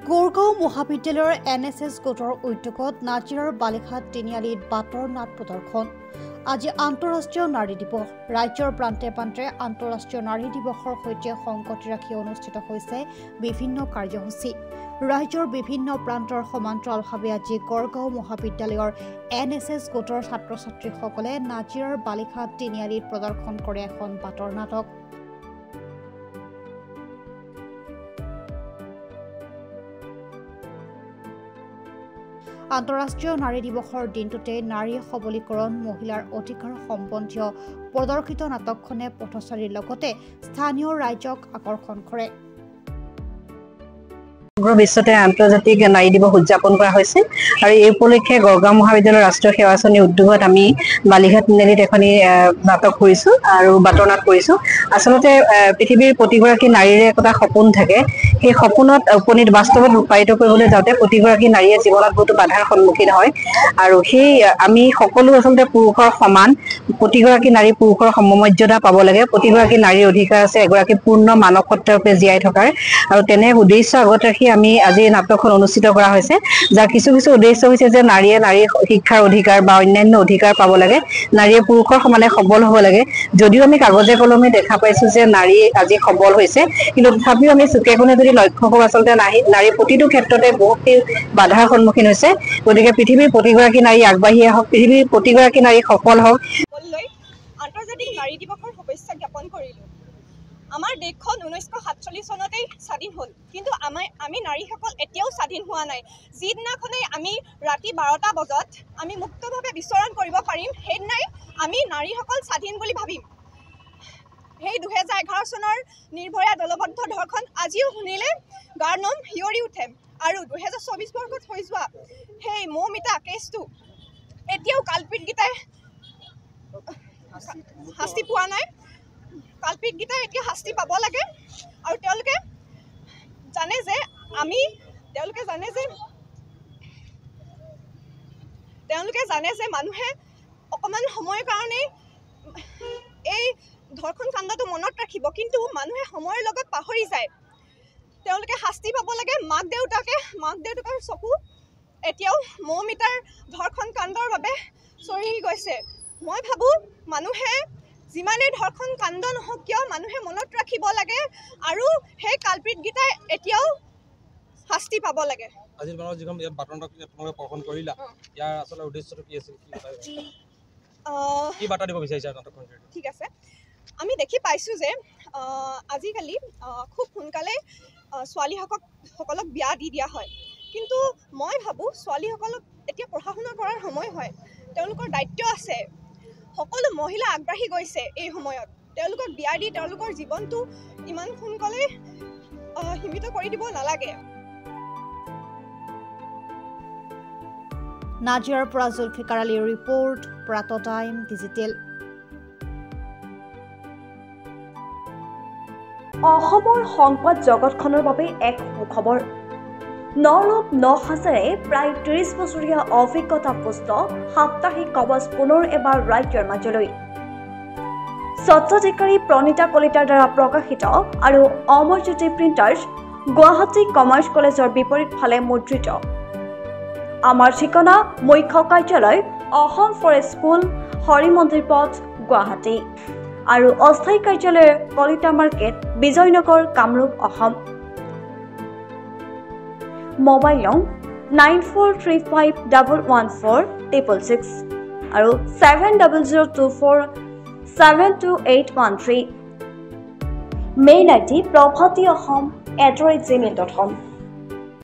গড়গাঁও মহাবিদ্যালয়ৰ NSS গোটৰ উদ্যোগত নাজিৰাৰ বালিঘাট তিনিআলিত বাটৰ নাট প্ৰদৰ্শন। আজি আন্তঃৰাষ্ট্ৰীয় নাৰী দিৱস। ৰাজ্যৰ প্ৰান্তে প্ৰান্তে আন্তঃৰাষ্ট্ৰীয় নাৰী দিৱসৰ সৈতে সংগতি ৰাখি অনুষ্ঠিত হৈছে বিভিন্ন কাৰ্যসূচী। ৰাজ্যৰ বিভিন্ন প্ৰান্তৰ সমান্তৰালভাৱে আজি গড়গাঁও মহাবিদ্যালয়ৰ NSS গোটৰ ছাত্ৰ-ছাত্ৰীসকলে নাজিৰাৰ বালিঘাট তিনিআলিত প্ৰদৰ্শন কৰে এখন বাটৰ নাটক। আন্তঃৰাষ্ট্ৰীয় নাৰী দিৱসৰ দিনটোতে নাৰী সবলীকৰণ মহিলাৰ অধিকাৰ সম্বন্ধীয় প্ৰদৰ্শিত নাটকখনে পথচাৰীৰ লগতে স্থানীয় ৰাইজক আকৰ্ষণ কৰে। সমগ্ৰ বিশ্বতে আন্তৰ্জাতিক নাৰী দিৱস উদযাপন কৰা হৈছে আৰু এই উপলক্ষে গড়গাঁও মহাবিদ্যালয়ৰ ৰাষ্ট্ৰীয় সেৱা আঁচনি উদ্যোগত আমি বালিঘাট তিনিআলিত এখনি নাটক কৰিছো আৰু বাটৰ নাট কৰিছো। আচলতে পৃথিৱীৰ প্ৰতিগৰাকী নাৰীৰে এটা সপোন থাকে, সেই সপোনত উপনীত বাস্তৱত ৰূপায়িত কৰিবলৈ যাওঁতে প্ৰতিগৰাকী নাৰীয়ে জীৱনত বহুতো বাধাৰ সন্মুখীন হয় আৰু সেই আমি সকলো আচলতে পুৰুষৰ সমান, প্ৰতিগৰাকী নাৰী পুৰুষৰ সমমৰ্যাদা পাব লাগে, প্ৰতিগৰাকী নাৰীৰ অধিকাৰ আছে এগৰাকী পূৰ্ণ মানৱ সত্তাৰূপে জীয়াই থকাৰ আৰু তেনে উদ্দেশ্য আগত ৰাখি আমি আজি নাটকখন অনুষ্ঠিত কৰা হৈছে, যাৰ কিছু কিছু উদ্দেশ্য হৈছে যে নাৰীয়ে নাৰীৰ শিক্ষাৰ অধিকাৰ বা অন্যান্য অধিকাৰ পাব লাগে, নাৰীয়ে পুৰুষৰ সমানে সবল হ'ব লাগে। যদিও আমি কাগজে কলমে দেখা পাইছো যে নাৰী আজি সবল হৈছে, কিন্তু তথাপিও আমি চুকে কোণে যদি লক্ষ্য কৰোঁ আচলতে নাৰী প্ৰতিটো ক্ষেত্ৰতে বহুখিনি বাধাৰ সন্মুখীন হৈছে। গতিকে পৃথিৱীৰ প্ৰতিগৰাকী নাৰী আগবাঢ়ি আহক, পৃথিৱীৰ প্ৰতিগৰাকী নাৰী সফল হওক। আন্তৰ্জাতিক নাৰী দিৱসৰ শুভেচ্ছা জ্ঞাপন কৰিলোঁ। আমাৰ দেশখন 1947 চনতেই স্বাধীন হ'ল, কিন্তু আমি নাৰীসকল এতিয়াও স্বাধীন হোৱা নাই। যিদিনাখনেই আমি ৰাতি 12টা বজাত আমি মুক্তভাৱে বিচৰণ কৰিব পাৰিম, সেইদিনাই আমি নাৰীসকল স্বাধীন বুলি ভাবিম। সেই 2011 চনৰ নিৰ্ভয়া দলবদ্ধ ধৰ্ষণ আজিও শুনিলে গাৰ নোম শিয়ৰি উঠে আৰু 2024 বৰ্ষত হৈ যোৱা সেই মৌমিতা কেছটো এতিয়াও কালপিতকেইটাই শাস্তি পোৱা নাই। কালপিতকেইটাই এতিয়া শাস্তি পাব লাগে আৰু তেওঁলোকে জানে যে মানুহে অকণমান সময়ৰ কাৰণেই এই ধৰ্ষণ কাণ্ডটো মনত ৰাখিব, কিন্তু মানুহে সময়ৰ লগত পাহৰি যায়। তেওঁলোকে শাস্তি পাব লাগে। মাক দেউতাকৰ চকু এতিয়াও মৌমিতাৰ ধৰ্ষণ কাণ্ডৰ বাবে চৰি গৈছে। মই ভাবোঁ মানুহে যিমানেই ধৰ্ষণ কাণ্ড নহওক কিয় মানুহে মনত ৰাখিব লাগে আৰু সেই কালপিতকেইটাই এতিয়াও শাস্তি পাব লাগে। আজিৰ বাৰৰ যিখন ইয়াত বাটৰ নাটক তোমালোকে প্ৰদৰ্শন কৰিলা, ইয়াৰ আচলতে উদ্দেশ্যটো কি আছিল, কি বাৰ্তা দিব বিচাৰিছা নাটকখন? ঠিক আছে, আমি দেখি পাইছোঁ যে আজিকালি খুব সোনকালে ছোৱালীসকলক বিয়া দি দিয়া হয়, কিন্তু মই ভাবোঁ ছোৱালীসকলক এতিয়া পঢ়া শুনা কৰাৰ সময় হয়, তেওঁলোকৰ দায়িত্ব আছে। সকলো মহিলা আগবাঢ়ি গৈছে এই সময়ত, তেওঁলোকক বিয়া দি তেওঁলোকৰ জীৱনটো ইমান সোনকালে সীমিত কৰি দিব নালাগে। নাজিৰাৰ পৰা জুলফিকাৰ আলীৰ ৰিপৰ্ট, প্ৰাত টাইম ডিজিটেল। অসমৰ সংবাদ জগতখনৰ বাবে এক সুখবৰ। নৰূপ নসাজেৰে প্ৰায় 30 বছৰীয়া অভিজ্ঞতাপুষ্ট সাপ্তাহিক কবচ পুনৰ এবাৰ ৰাজ্যৰ মাজলৈ। স্বত্বাধিকাৰী প্ৰণীতা কলিতাৰ দ্বাৰা প্ৰকাশিত আৰু অমৰজ্যোতি প্ৰিণ্টাৰ্ছ, গুৱাহাটী কমাৰ্চ কলেজৰ বিপৰীত ফালে মুদ্ৰিত। আমাৰ ঠিকনা মুখ্য কাৰ্যালয় অসম ফৰেষ্ট স্কুল, হৰি মন্দিৰ পথ, গুৱাহাটী আৰু অস্থায়ী কাৰ্যালয় কলিতা মাৰ্কেট, বিজয়নগৰ, কামৰূপ, অসম। মোবাইল নং 9435114666 আৰু 7024722813। Mail ID probhatiahom@gmail.com।